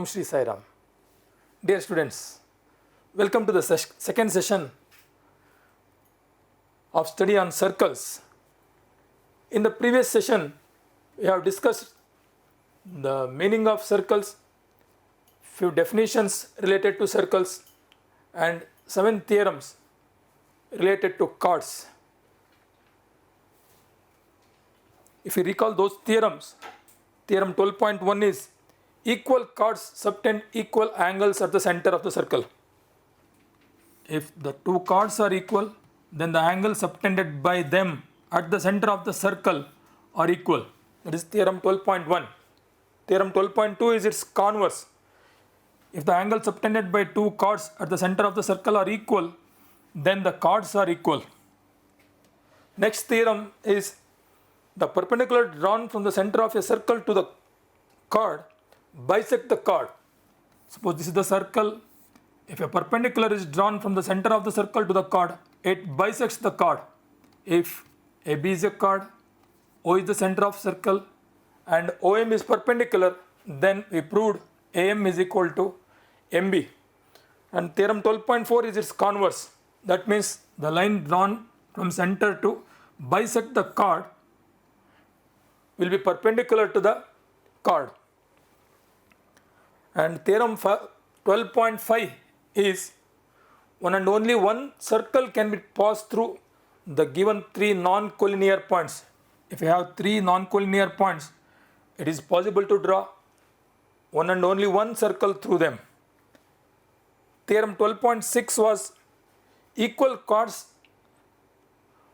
Om Shri Sai Ram. Dear students, welcome to the second session of study on circles. In the previous session, we have discussed the meaning of circles, few definitions related to circles, and 7 theorems related to chords. If you recall those theorems, theorem 12.1 is equal chords subtend equal angles at the center of the circle. If the two chords are equal, then the angles subtended by them at the center of the circle are equal. That is theorem 12.1. Theorem 12.2 is its converse. If the angles subtended by two chords at the center of the circle are equal, then the chords are equal. Next theorem is the perpendicular drawn from the center of a circle to the chord bisect the chord. Suppose this is the circle. If a perpendicular is drawn from the center of the circle to the chord, it bisects the chord. If AB is a chord, O is the center of circle, and OM is perpendicular, then we proved AM is equal to MB. And theorem 12.4 is its converse. That means the line drawn from center to bisect the chord will be perpendicular to the chord. And theorem 12.5 is one and only one circle can be passed through the given 3 non-collinear points. If you have 3 non-collinear points, it is possible to draw one and only one circle through them. Theorem 12.6 was equal chords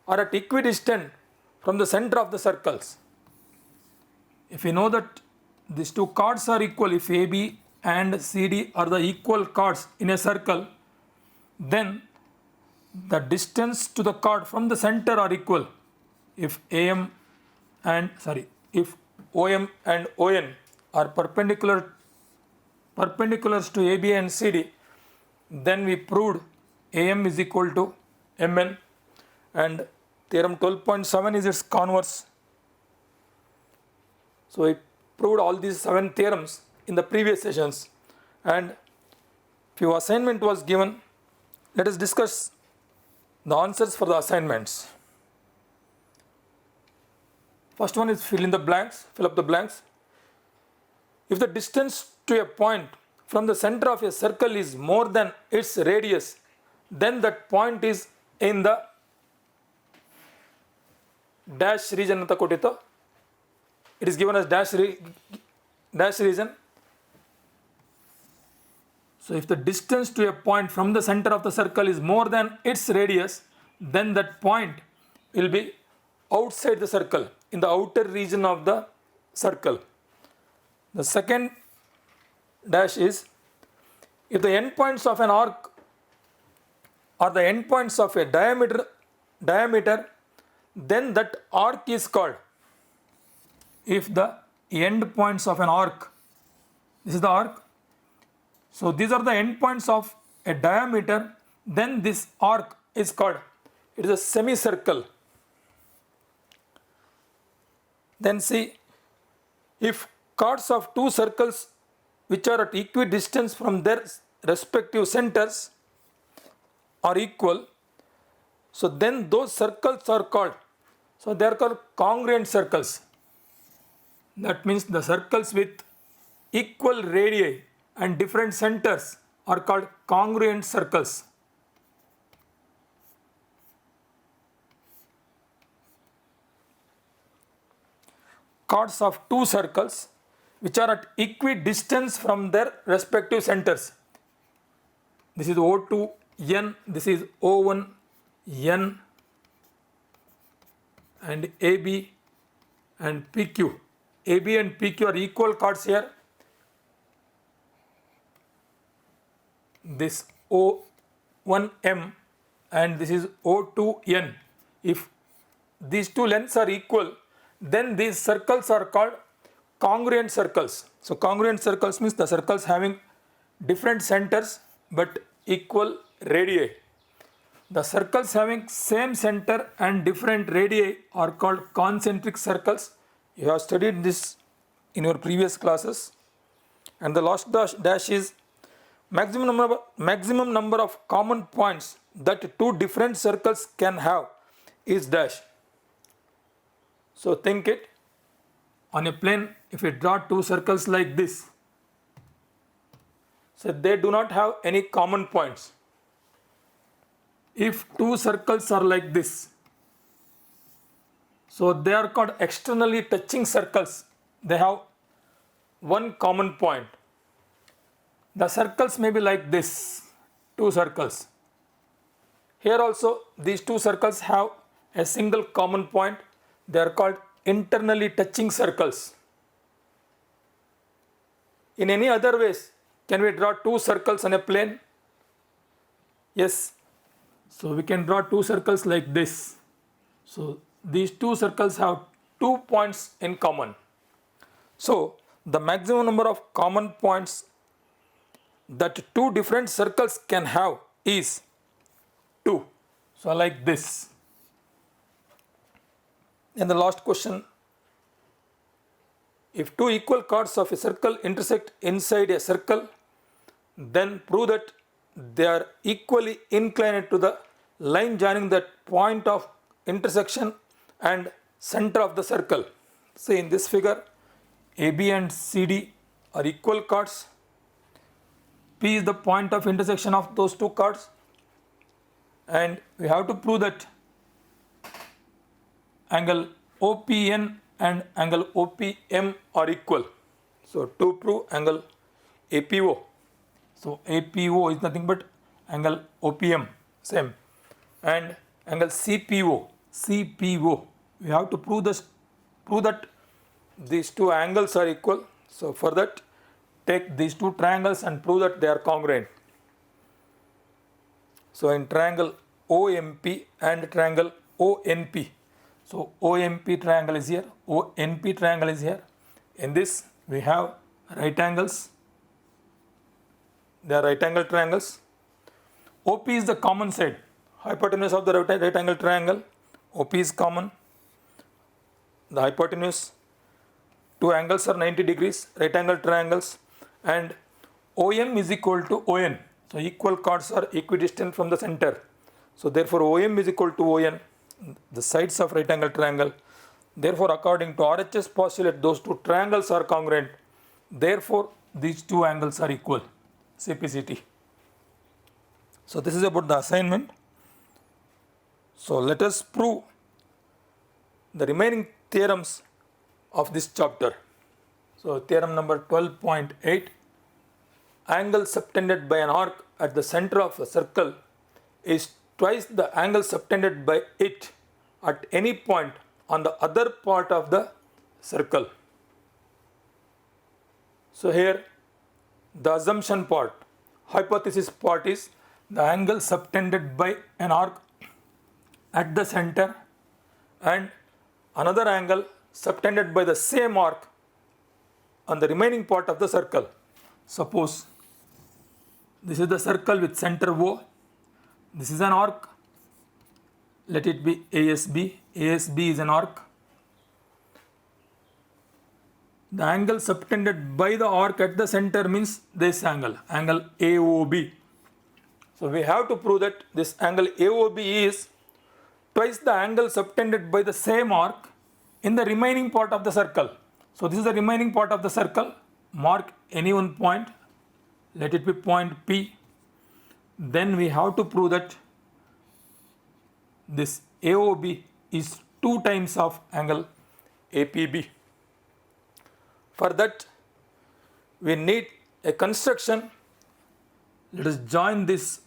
are at equidistant from the center of the circles. If we know that these two chords are equal, if AB and CD are the equal chords in a circle, then the distance to the chord from the center are equal. If OM and ON are perpendiculars to AB and CD, then we proved AM is equal to MN, and theorem 12.7 is its converse. So we proved all these 7 theorems in the previous sessions, and few assignment was given. Let us discuss the answers for the assignments. First one is fill up the blanks. If the distance to a point from the center of a circle is more than its radius, then that point is in the dash region anta ಕೊಟ್ಟಿತ್ತು. It is given as dash region. So if the distance to a point from the center of the circle is more than its radius, then that point will be outside the circle, in the outer region of the circle. The second dash is, if the endpoints of an arc are the endpoints of a diameter, then that arc is called. If the endpoints of an arc, this is the arc, so these are the endpoints of a diameter, then this arc is called, it is a semicircle. Then see, if chords of two circles which are at equidistance from their respective centers are equal, so then those circles are called, so they are called congruent circles. That means the circles with equal radii and different centers are called congruent circles. Chords of two circles which are at equidistance from their respective centers. This is O2N, this is O1N, and AB and PQ. AB and PQ are equal chords here. This O1M and this is O2N. If these two lengths are equal, then these circles are called congruent circles. So congruent circles means the circles having different centers but equal radii. The circles having same center and different radii are called concentric circles. You have studied this in your previous classes. And the last dash is maximum number of common points that two different circles can have is dash. So think it, on a plane, if we draw two circles like this, so they do not have any common points. If two circles are like this, so they are called externally touching circles. They have one common point. The circles may be like this, two circles. Here also these two circles have a single common point. They are called internally touching circles. In any other ways, can we draw two circles on a plane? Yes. So we can draw two circles like this. So these two circles have 2 points in common. So the maximum number of common points that two different circles can have is 2. So like this. And the last question, if two equal chords of a circle intersect inside a circle, then prove that they are equally inclined to the line joining that point of intersection and center of the circle. See, in this figure, AB and CD are equal chords. P is the point of intersection of those two chords, and we have to prove that angle OPN and angle OPM are equal. So to prove angle APO, so APO is nothing but angle OPM, same, and angle CPO, we have to prove that these two angles are equal. So for that, take these two triangles and prove that they are congruent. So in triangle OMP and triangle ONP, so OMP triangle is here, ONP triangle is here. In this we have right angles, they are right angle triangles. OP is the common side, hypotenuse of the right angle triangle. OP is common. The hypotenuse, two angles are 90 degrees, right angle triangles, and OM is equal to ON. So equal chords are equidistant from the center. So therefore OM is equal to ON, the sides of right angle triangle. Therefore according to RHS postulate, those two triangles are congruent. Therefore these two angles are equal, CPCT. So this is about the assignment. So let us prove the remaining theorems of this chapter. So theorem number 12.8, angle subtended by an arc at the center of a circle is twice the angle subtended by it at any point on the other part of the circle. So here the assumption part, hypothesis part is the angle subtended by an arc at the center and another angle subtended by the same arc on the remaining part of the circle. Suppose this is the circle with center O, this is an arc, let it be ASB, ASB is an arc. The angle subtended by the arc at the center means this angle, angle AOB. So we have to prove that this angle AOB is twice the angle subtended by the same arc in the remaining part of the circle. So this is the remaining part of the circle. Mark any one point, let it be point P. Then we have to prove that this AOB is 2 times of angle APB. For that we need a construction. Let us join this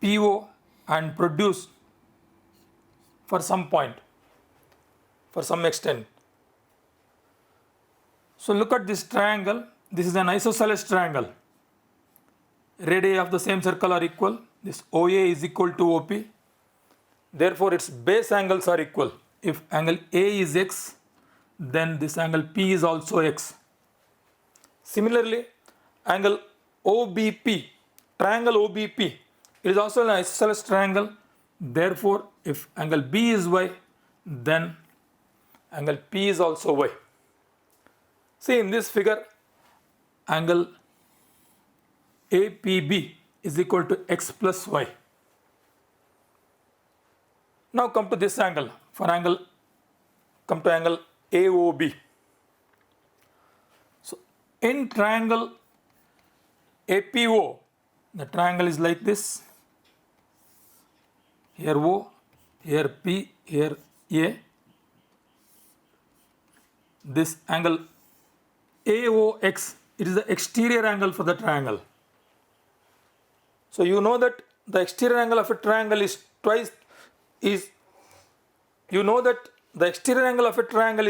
PO and produce for some point, for some extent. So look at this triangle. This is an isosceles triangle. Radii of the same circle are equal. This OA is equal to OP. Therefore its base angles are equal. If angle A is X, then this angle P is also X. Similarly, angle OBP, triangle OBP, it is also an isosceles triangle. Therefore, if angle B is Y, then angle P is also Y. See, in this figure, angle APB is equal to x plus y. Now come to this angle. Come to angle AOB. So in triangle APO, the triangle is like this. Here O, here P, here A. This angle AOX, it is the exterior angle for the triangle. So you know that the exterior angle of a triangle is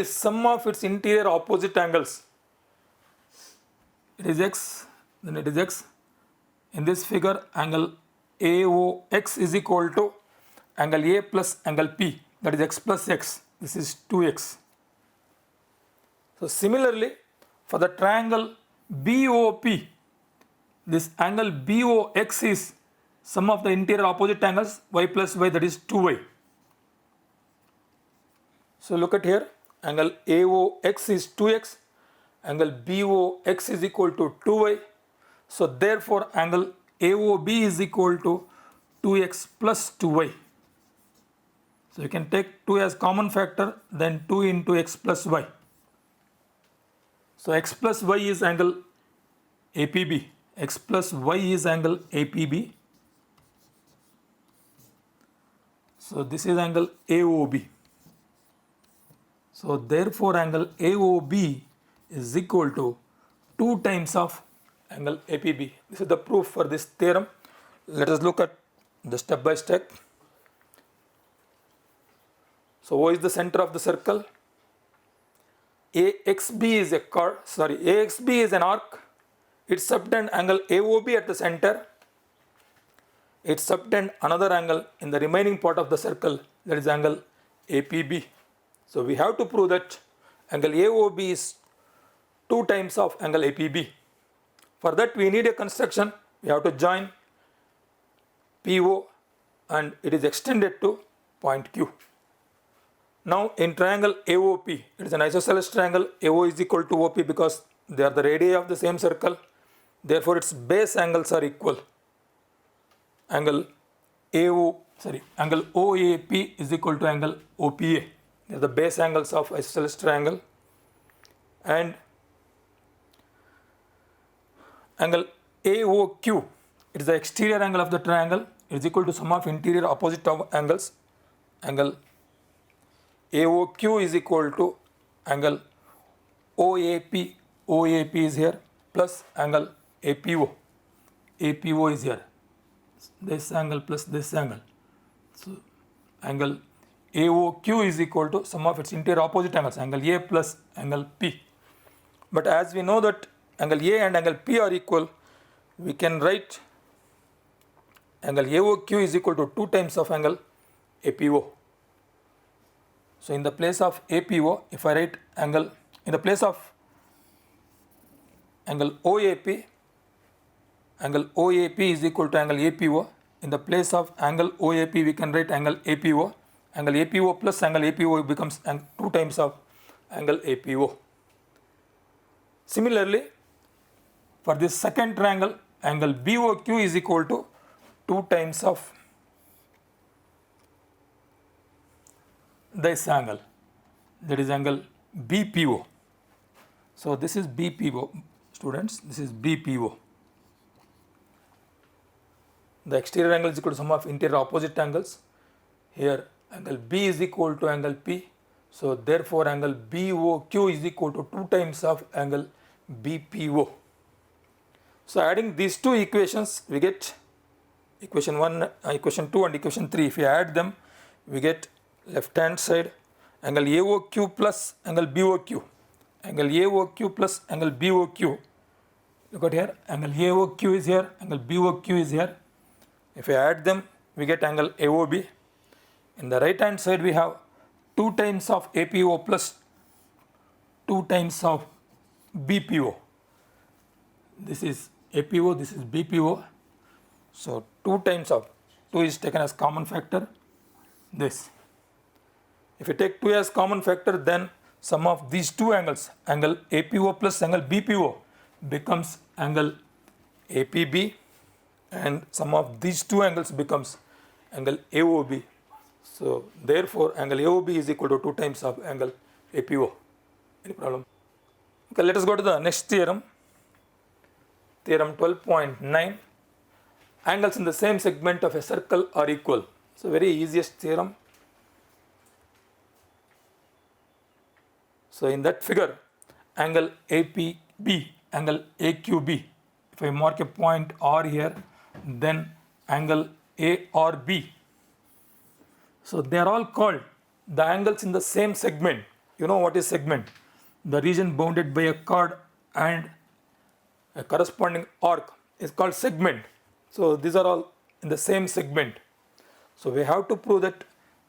sum of its interior opposite angles. It is x, then it is x. In this figure, angle AOX is equal to angle A plus angle P, that is x plus x. This is 2x. So similarly, for the triangle BOP, this angle BOX is sum of the interior opposite angles y plus y, that is 2y. So look at here, angle AOX is 2x, angle BOX is equal to 2y. So therefore angle AOB is equal to 2x plus 2y. So you can take 2 as common factor, then 2 into x plus y. So x plus y is angle APB. X plus y is angle APB. So this is angle AOB. So therefore angle AOB is equal to 2 times of angle APB. This is the proof for this theorem. Let us look at the step by step. So O is the center of the circle. AXB is an arc. It subtend angle AOB at the center. It subtend another angle in the remaining part of the circle, that is angle APB. So we have to prove that angle AOB is 2 times of angle APB. For that we need a construction. We have to join PO and it is extended to point Q. Now in triangle AOP, it is an isosceles triangle. AO is equal to OP because they are the radii of the same circle. Therefore its base angles are equal. Angle OAP is equal to angle OPA. They are the base angles of isosceles triangle. And angle AOQ, it is the exterior angle of the triangle. It is equal to sum of interior opposite angles. Angle AOQ is equal to angle OAP. OAP is here plus angle APO. APO is here. This angle plus this angle. So angle AOQ is equal to sum of its interior opposite angles, angle A plus angle P. But as we know that angle A and angle P are equal, we can write angle AOQ is equal to 2 times of angle APO. So in the place of APO, if I write angle, in the place of angle OAP, angle OAP is equal to angle APO. In the place of angle OAP, we can write angle APO. Angle APO plus angle APO becomes 2 times of angle APO. Similarly, for this second triangle, angle BOQ is equal to 2 times of this angle, that is angle BPO. So this is BPO, students, this is BPO. The exterior angle is equal to sum of interior opposite angles. Here angle B is equal to angle P. So therefore angle BOQ is equal to 2 times of angle BPO. So adding these two equations, we get equation 1, equation 2 and equation 3. If we add them, we get left hand side angle AOQ plus angle BOQ. Angle AOQ plus angle BOQ. Look at here, angle AOQ is here, angle BOQ is here. If we add them, we get angle AOB. In the right hand side, we have 2 times of APO plus 2 times of BPO. This is APO, this is BPO. So 2 times of 2 is taken as common factor. This. If you take 2 as common factor, then sum of these two angles, angle APO plus angle BPO, becomes angle APB, and sum of these two angles becomes angle AOB. So therefore angle AOB is equal to 2 times of angle APO. Any problem? Okay, let us go to the next theorem. Theorem 12.9. Angles in the same segment of a circle are equal. So very easiest theorem. So in that figure, angle APB, angle AQB, if I mark a point R here, then angle ARB. So they are all called the angles in the same segment. You know what is segment? The region bounded by a chord and a corresponding arc is called segment. So these are all in the same segment. So we have to prove that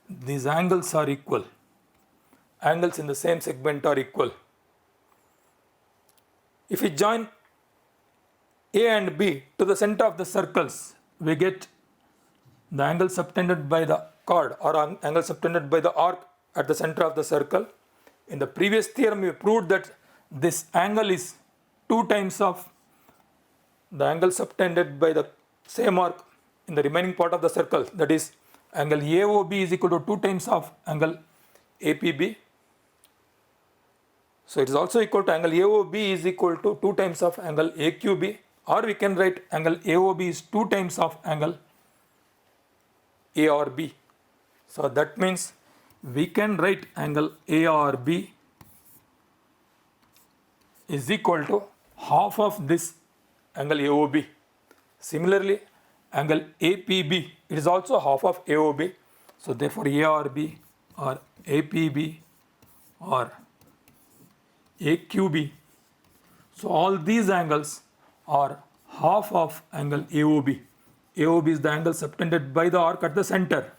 these angles are equal. Angles in the same segment are equal. If we join A and B to the center of the circles, we get the angle subtended by the chord or angle subtended by the arc at the center of the circle. In the previous theorem, we proved that this angle is 2 times of the angle subtended by the same arc in the remaining part of the circle. That is, angle AOB is equal to 2 times of angle APB. So it is also equal to angle AOB is equal to 2 times of angle AQB, or we can write angle AOB is 2 times of angle ARB. So that means we can write angle ARB is equal to half of this angle AOB. Similarly, angle APB, it is also half of AOB. So therefore ARB or APB or AQB. So all these angles are half of angle AOB. AOB is the angle subtended by the arc at the center.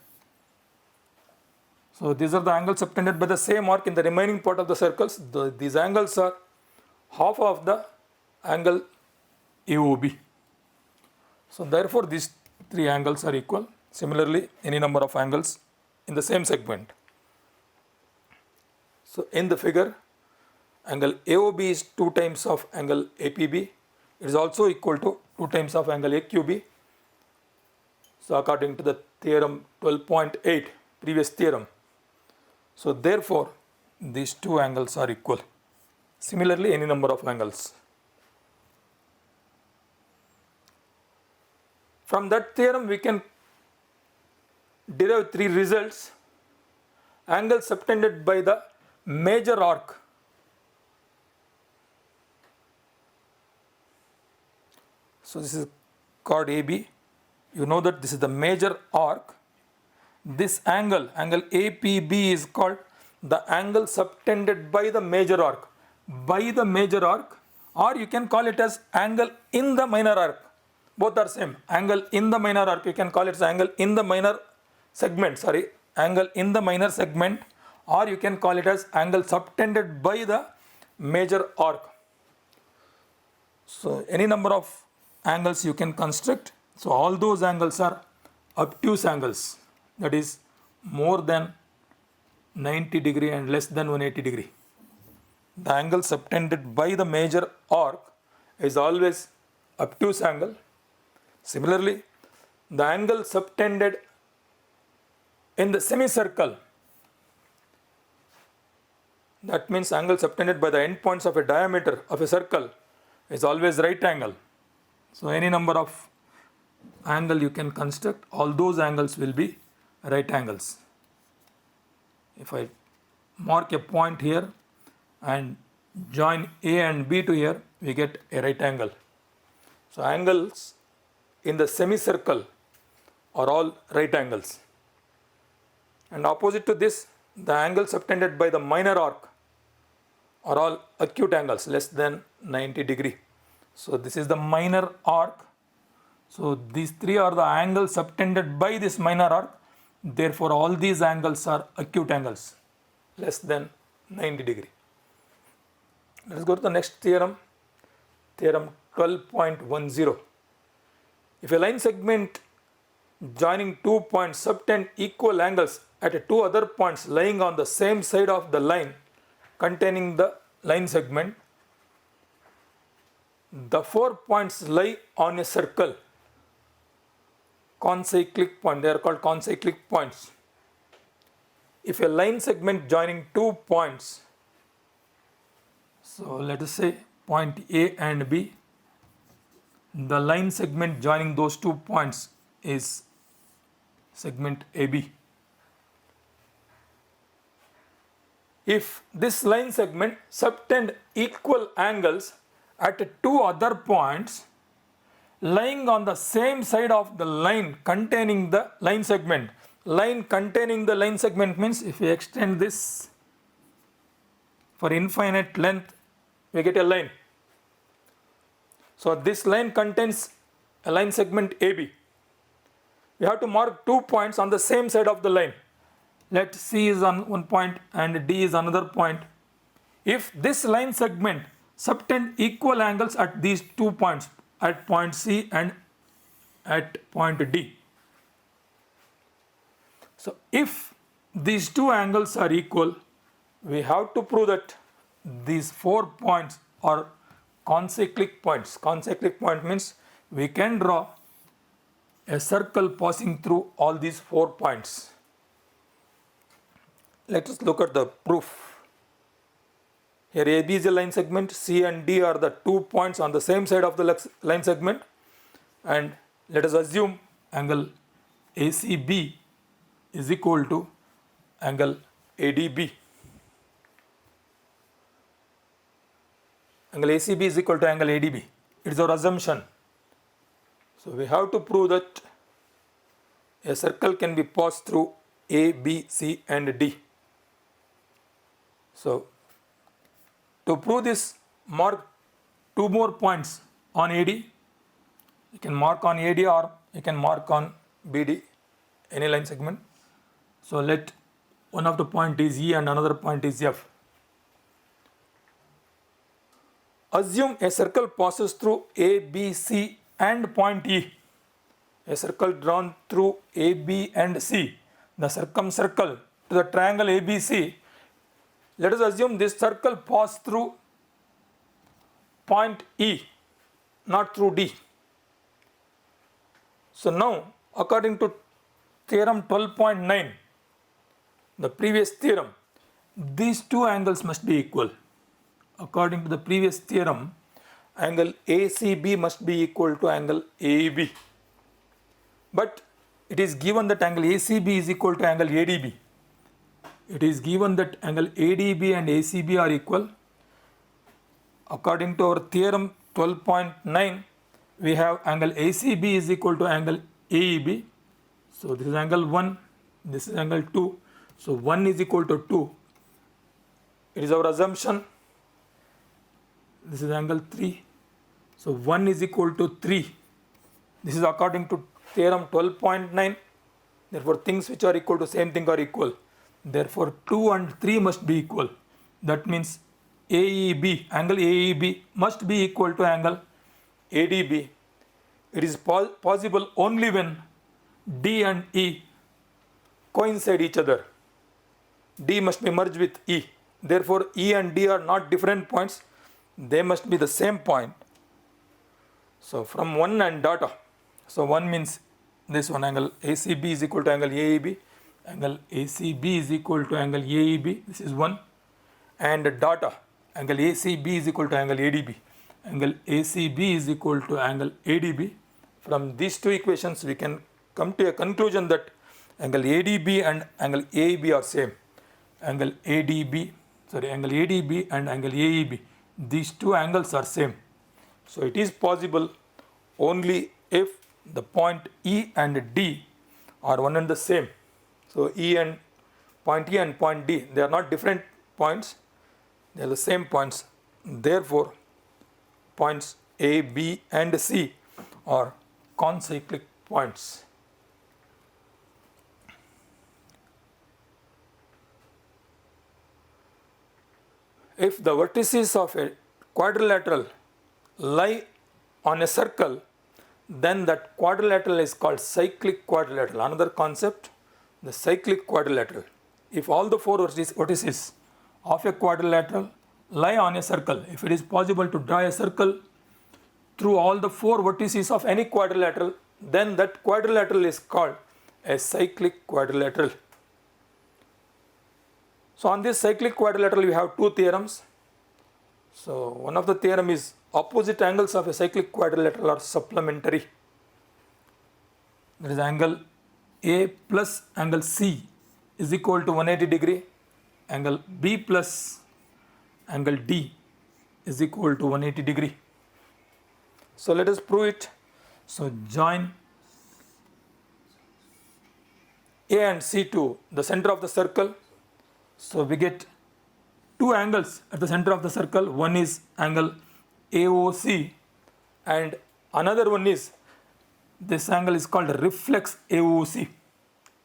So these are the angles subtended by the same arc in the remaining part of the circles. These angles are half of the angle AOB. So therefore these 3 angles are equal. Similarly, any number of angles in the same segment. So in the figure, angle AOB is 2 times of angle APB. It is also equal to 2 times of angle AQB. So according to the theorem 12.8, previous theorem. So therefore these 2 angles are equal. Similarly, any number of angles. From that theorem we can derive 3 results. Angle subtended by the major arc. So this is chord AB. You know that this is the major arc. This angle, angle APB, is called the angle subtended by the major arc. By the major arc, or you can call it as angle in the minor arc. Both are same. Angle in the minor arc, you can call it as angle in the minor segment. Angle in the minor segment, or you can call it as angle subtended by the major arc. So any number of angles you can construct. So all those angles are obtuse angles, that is more than 90 degree and less than 180 degree. The angle subtended by the major arc is always obtuse angle. Similarly, the angle subtended in the semicircle, that means angle subtended by the endpoints of a diameter of a circle, is always right angle. So any number of angle you can construct, all those angles will be right angles. If I mark a point here and join A and B to here, we get a right angle. So angles in the semicircle are all right angles. And opposite to this, the angles subtended by the minor arc are all acute angles, less than 90 degree. So this is the minor arc. So these 3 are the angles subtended by this minor arc. Therefore all these angles are acute angles, less than 90 degree. Let us go to the next theorem, theorem 12.10. If a line segment joining 2 points subtend equal angles at 2 other points lying on the same side of the line containing the line segment, the 4 points lie on a circle, concyclic point, they are called concyclic points. If a line segment joining 2 points, so let us say point A and B, the line segment joining those 2 points is segment AB. If this line segment subtend equal angles at 2 other points lying on the same side of the line containing the line segment. Line containing the line segment means if we extend this for infinite length, we get a line. So this line contains a line segment AB. We have to mark 2 points on the same side of the line. Let C is on one point and D is another point. If this line segment subtend equal angles at these 2 points, at point C and at point D. So if these 2 angles are equal, we have to prove that these 4 points are concyclic points. Concyclic point means we can draw a circle passing through all these 4 points. Let us look at the proof. Here AB is a line segment, C and D are the 2 points on the same side of the line segment, and let us assume angle ACB is equal to angle ADB. Angle ACB is equal to angle ADB. It is our assumption. So we have to prove that a circle can be passed through A, B, C and D. So to prove this, mark 2 more points on AD. You can mark on AD or you can mark on BD, any line segment. So let one of the point is E and another point is F. Assume a circle passes through A, B, C and point E. A circle drawn through A, B and C, the circumcircle to the triangle ABC. Let us assume this circle passed through point E, not through D. So now, according to theorem 12.9, the previous theorem, these 2 angles must be equal. According to the previous theorem, angle ACB must be equal to angle AEB. But it is given that angle ACB is equal to angle ADB. It is given that angle ADB and ACB are equal. According to our theorem 12.9, we have angle ACB is equal to angle AEB. So this is angle 1, this is angle 2. So 1 is equal to 2. It is our assumption. This is angle 3. So 1 is equal to 3. This is according to theorem 12.9. Therefore things which are equal to same thing are equal. Therefore 2 and 3 must be equal. That means AEB, angle AEB must be equal to angle ADB. It is possible only when D and E coincide each other. D must be merged with E. Therefore E and D are not different points. They must be the same point. So from 1 and data. So 1 means this one, angle ACB is equal to angle AEB. Angle ACB is equal to angle AEB. This is 1. And data, angle ACB is equal to angle ADB. Angle ACB is equal to angle ADB. From these 2 equations, we can come to a conclusion that angle ADB and angle AEB are same. Angle ADB and angle AEB, these 2 angles are same. So it is possible only if the point E and D are one and the same. So point E and point D, they are not different points, they are the same points. Therefore points A, B and C are concyclic points. If the vertices of a quadrilateral lie on a circle, then that quadrilateral is called cyclic quadrilateral. Another concept, the cyclic quadrilateral. If all the 4 vertices of a quadrilateral lie on a circle, if it is possible to draw a circle through all the four vertices of any quadrilateral, then that quadrilateral is called a cyclic quadrilateral. So on this cyclic quadrilateral we have two theorems. So one of the theorem is opposite angles of a cyclic quadrilateral are supplementary. That is angle A plus angle C is equal to 180 degree, angle B plus angle D is equal to 180 degree. So let us prove it. So join A and C to the center of the circle. So we get two angles at the center of the circle. One is angle AOC and another one is, this angle is called reflex AOC,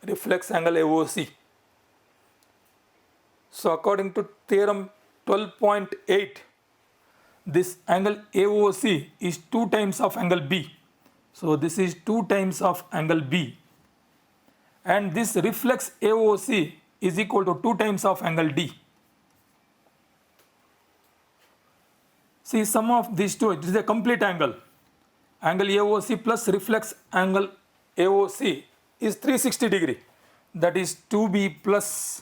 reflex angle AOC. So according to theorem 12.8, this angle AOC is 2 times of angle B. So this is 2 times of angle B, and this reflex AOC is equal to 2 times of angle D. See, sum of these two, it is a complete angle. Angle AOC plus reflex angle AOC is 360 degree. That is 2B plus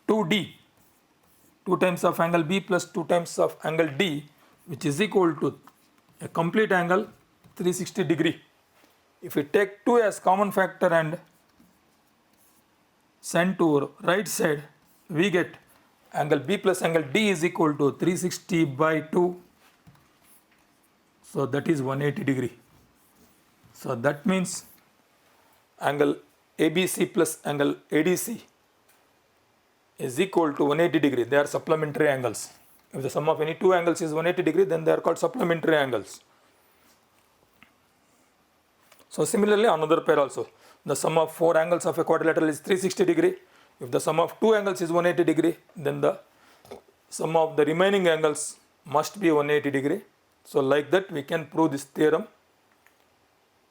2D. 2 times of angle B plus 2 times of angle D, which is equal to a complete angle 360 degree. If we take 2 as common factor and send to right side, we get angle B plus angle D is equal to 360 by 2. So that is 180 degree. So that means angle ABC plus angle ADC is equal to 180 degree. They are supplementary angles. If the sum of any two angles is 180 degree, then they are called supplementary angles. So similarly, another pair also. The sum of 4 angles of a quadrilateral is 360 degree. If the sum of 2 angles is 180 degree, then the sum of the remaining angles must be 180 degree. So like that we can prove this theorem.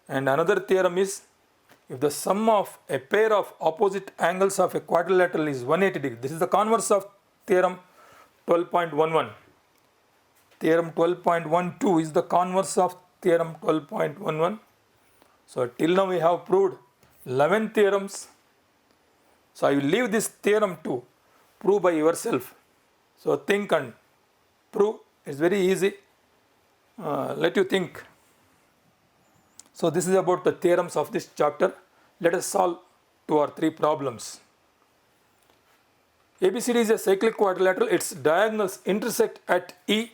And another theorem is, if the sum of a pair of opposite angles of a quadrilateral is 180 degree. This is the converse of theorem 12.11. Theorem 12.12 is the converse of theorem 12.11. So till now we have proved 11 theorems. So I will leave this theorem to prove by yourself. So think and prove. It's very easy. Let you think. So this is about the theorems of this chapter. Let us solve 2 or 3 problems. ABCD is a cyclic quadrilateral. Its diagonals intersect at E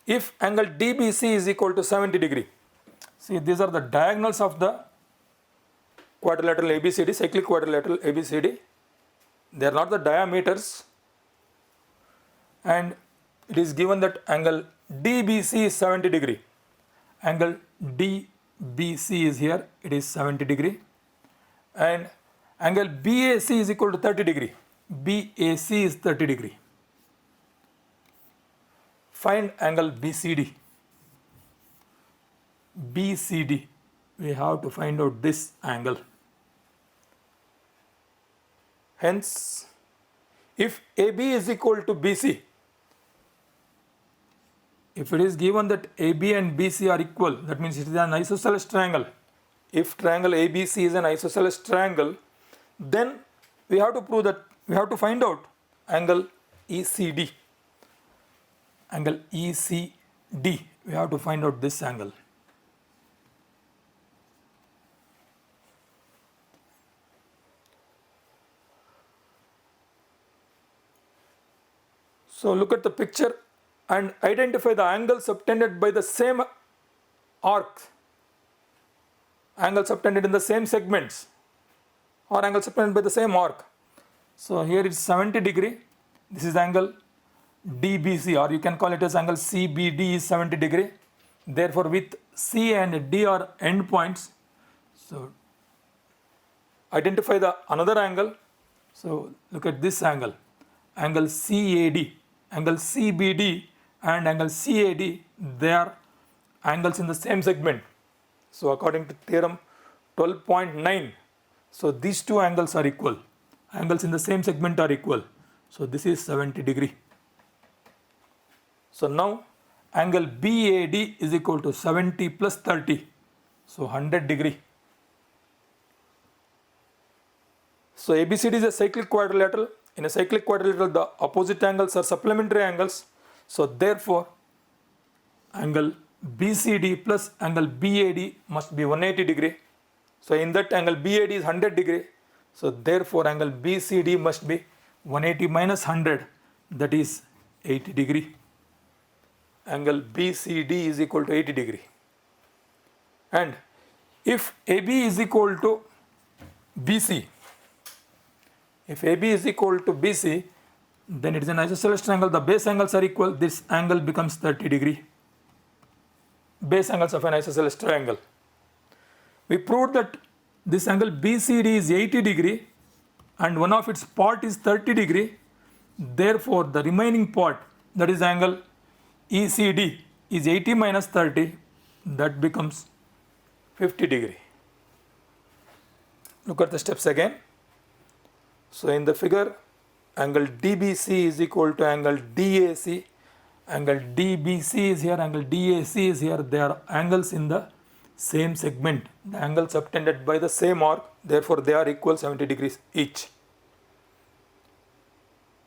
if angle DBC is equal to 70 degree. See, these are the diagonals of the quadrilateral ABCD, cyclic quadrilateral ABCD. They are not the diameters. And it is given that angle DBC is 70 degree. Angle DBC is here, it is 70 degree. And angle BAC is equal to 30 degree. BAC is 30 degree. Find angle BCD. BCD, we have to find out this angle. Hence, if AB is equal to BC, if it is given that AB and BC are equal, that means it is an isosceles triangle. If triangle ABC is an isosceles triangle, then we have to prove that, we have to find out angle ECD. Angle ECD, we have to find out this angle. So look at the picture and identify the angles subtended by the same arc, angles subtended in the same segments, or angles subtended by the same arc. So here it's 70 degree. This is angle DBC, or you can call it as angle CBD is 70 degree. Therefore, with C and D are endpoints. So identify the another angle. So look at this angle, angle CAD, angle CBD and angle CAD, they are angles in the same segment. So according to theorem 12.9, so these two angles are equal. Angles in the same segment are equal. So this is 70 degree. So now angle BAD is equal to 70 plus 30. So 100 degree. So ABCD is a cyclic quadrilateral. In a cyclic quadrilateral, the opposite angles are supplementary angles. So therefore, angle BCD plus angle BAD must be 180 degree. So in that, angle BAD is 100 degree. So therefore, angle BCD must be 180 minus 100, that is 80 degree. Angle BCD is equal to 80 degree. And if AB is equal to BC, if AB is equal to BC, then it is an isosceles triangle. The base angles are equal. This angle becomes 30 degree. Base angles of an isosceles triangle. We proved that this angle BCD is 80 degree and one of its part is 30 degree. Therefore, the remaining part, that is angle ECD, is 80 minus 30. That becomes 50 degree. Look at the steps again. So in the figure, angle DBC is equal to angle DAC. Angle DBC is here, angle DAC is here. They are angles in the same segment. The angles subtended by the same arc. Therefore, they are equal 70 degrees each.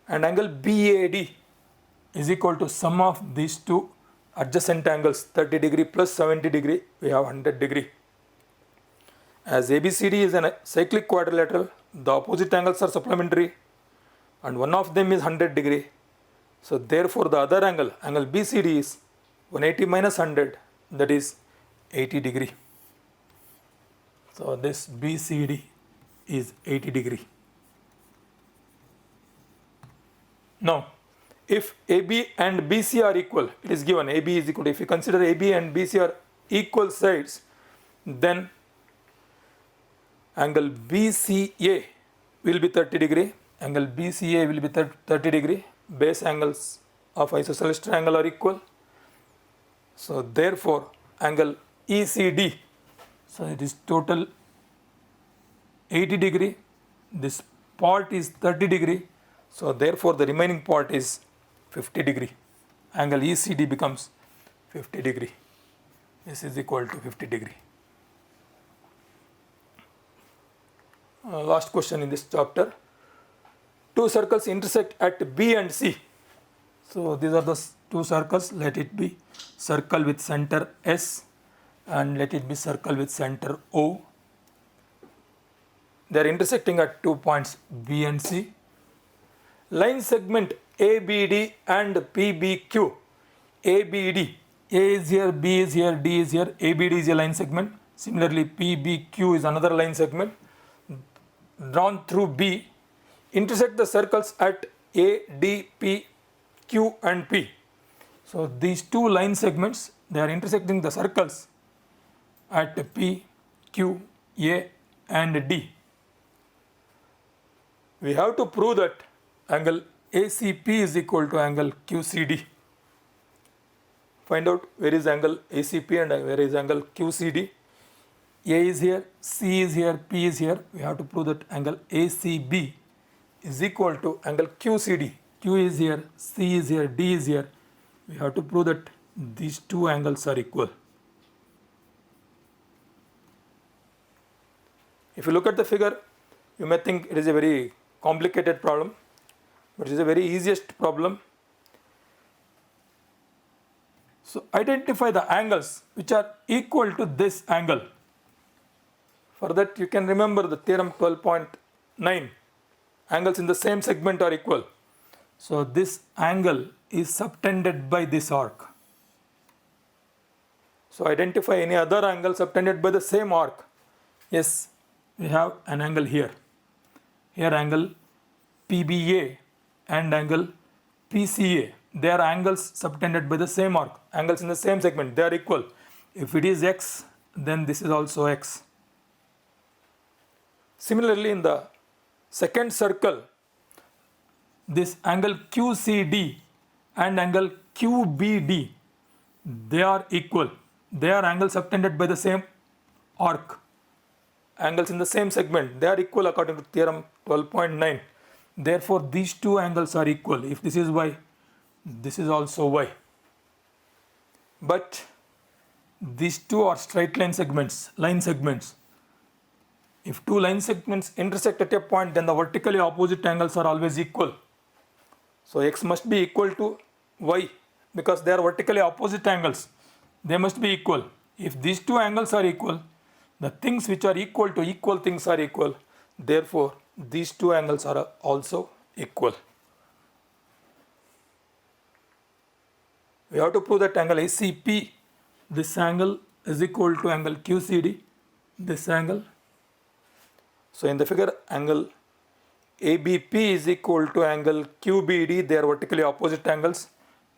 And angle BAD is equal to sum of these two adjacent angles, 30 degree plus 70 degree. We have 100 degree. As ABCD is a cyclic quadrilateral, the opposite angles are supplementary and one of them is 100 degree. So therefore, the other angle, angle BCD, is 180 minus 100, that is 80 degree. So this BCD is 80 degree. Now, if AB and BC are equal, it is given AB is equal to, if you consider AB and BC are equal sides, then angle BCA will be 30 degree. Angle BCA will be 30 degree. Base angles of isosceles triangle are equal. So therefore, angle ECD, so it is total 80 degree. This part is 30 degree. So therefore, the remaining part is 50 degree. Angle ECD becomes 50 degree. This is equal to 50 degree. Last question in this chapter. Two circles intersect at B and C. So these are the two circles. Let it be circle with center S and let it be circle with center O. They are intersecting at 2 points B and C. Line segment ABD and PBQ. ABD, A is here, B is here, D is here. ABD is a line segment. Similarly, PBQ is another line segment drawn through B. Intersect the circles at A, D, P, Q and P. So these two line segments, they are intersecting the circles at P, Q, A and D. We have to prove that angle ACP is equal to angle QCD. Find out where is angle ACP and where is angle QCD. A is here, C is here, P is here. We have to prove that angle ACB is equal to angle QCD. Q is here, C is here, D is here. We have to prove that these two angles are equal. If you look at the figure, you may think it is a very complicated problem, but it is a very easiest problem. So identify the angles which are equal to this angle. For that, you can remember the theorem 12.9. Angles in the same segment are equal. So this angle is subtended by this arc. So identify any other angle subtended by the same arc. Yes, we have an angle here. Here angle PBA and angle PCA. They are angles subtended by the same arc. Angles in the same segment, they are equal. If it is X, then this is also X. Similarly, in the second circle, this angle QCD and angle QBD, they are equal. They are angles subtended by the same arc. Angles in the same segment, they are equal according to theorem 12.9. Therefore, these two angles are equal. If this is Y, this is also Y. but these two are straight line segments. If two line segments intersect at a point, then the vertically opposite angles are always equal. So x must be equal to y because they are vertically opposite angles. They must be equal. If these two angles are equal, the things which are equal to equal things are equal. Therefore, these two angles are also equal. We have to prove that angle ACP, this angle is equal to angle QCD, this angle. So in the figure, angle ABP is equal to angle QBD. They are vertically opposite angles.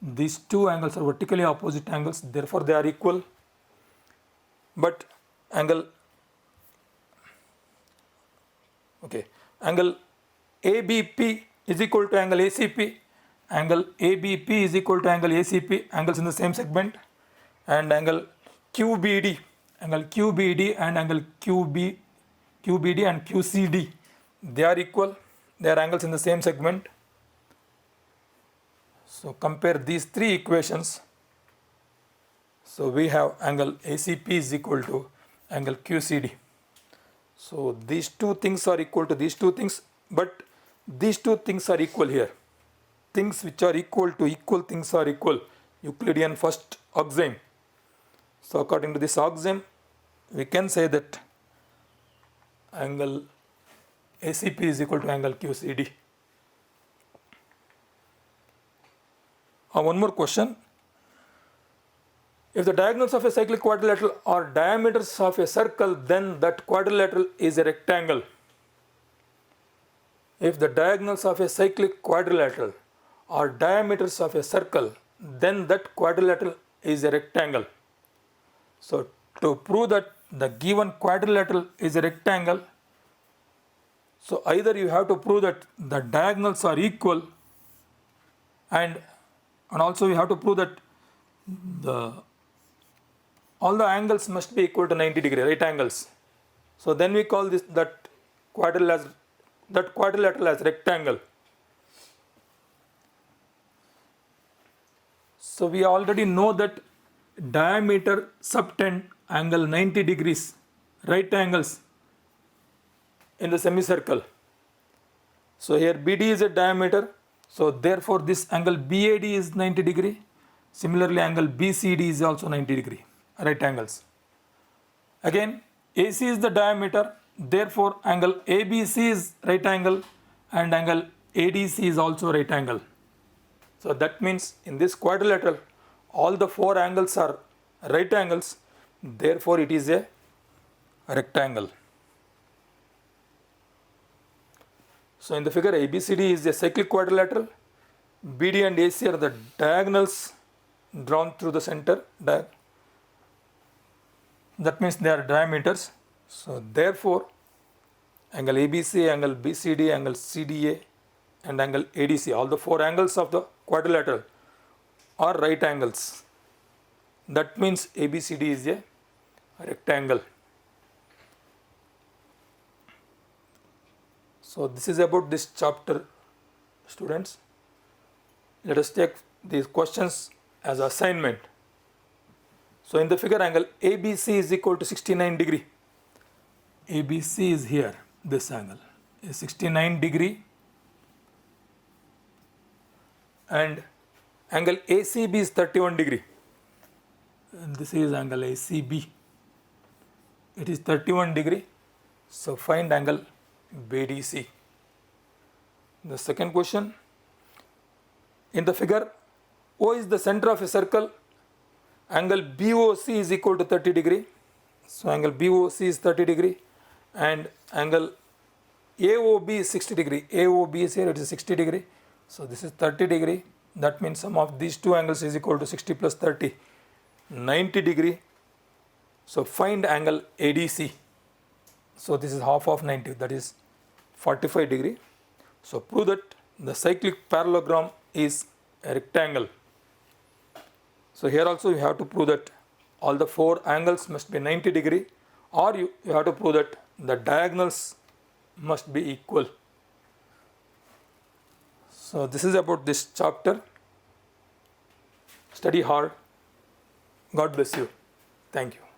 These two angles are vertically opposite angles, therefore they are equal. But angle ABP is equal to angle ACP. Angle ABP is equal to angle ACP, angles in the same segment, and angle QBD and angle QBD and QCD, they are equal. They are angles in the same segment. So compare these three equations. So we have angle ACP is equal to angle QCD. So these two things are equal to these two things, but these two things are equal here. Things which are equal to equal things are equal. Euclidean first axiom. So according to this axiom, we can say that angle ACP is equal to angle QCD. One more question. If the diagonals of a cyclic quadrilateral are diameters of a circle, then that quadrilateral is a rectangle. If the diagonals of a cyclic quadrilateral are diameters of a circle, then that quadrilateral is a rectangle. So to prove that the given quadrilateral is a rectangle, so either you have to prove that the diagonals are equal, and also you have to prove that all the angles must be equal to 90 degree, right angles. So then we call that quadrilateral as rectangle. So we already know that diameter subtend angle 90 degrees, right angles in the semicircle. So here BD is a diameter, so therefore this angle BAD is 90 degree. Similarly, angle BCD is also 90 degree, right angles. Again, AC is the diameter, therefore angle ABC is right angle and angle ADC is also right angle. So that means in this quadrilateral, all the four angles are right angles, therefore it is a rectangle. So in the figure, ABCD is a cyclic quadrilateral, BD and AC are the diagonals drawn through the center. That means they are diameters. So therefore, angle ABC, angle BCD, angle CDA and angle ADC, all the four angles of the quadrilateral are right angles. That means ABCD is a rectangle. So this is about this chapter, students. Let us take these questions as assignment. So in the figure, angle ABC is equal to 69 degree. ABC is here, this angle is 69 degree, and angle ACB is 31 degree. And this is angle ACB. It is 31 degree. So find angle BDC. The second question. In the figure, O is the center of a circle. Angle BOC is equal to 30 degree. So angle BOC is 30 degree and angle AOB is 60 degree. AOB is here, it is 60 degree. So this is 30 degree. That means sum of these two angles is equal to 60 plus 30, 90 degree. So find angle ADC. So this is half of 90, that is 45 degree. So prove that the cyclic parallelogram is a rectangle. So here also you have to prove that all the four angles must be 90 degree, or you have to prove that the diagonals must be equal. So this is about this chapter. Study hard. God bless you. Thank you.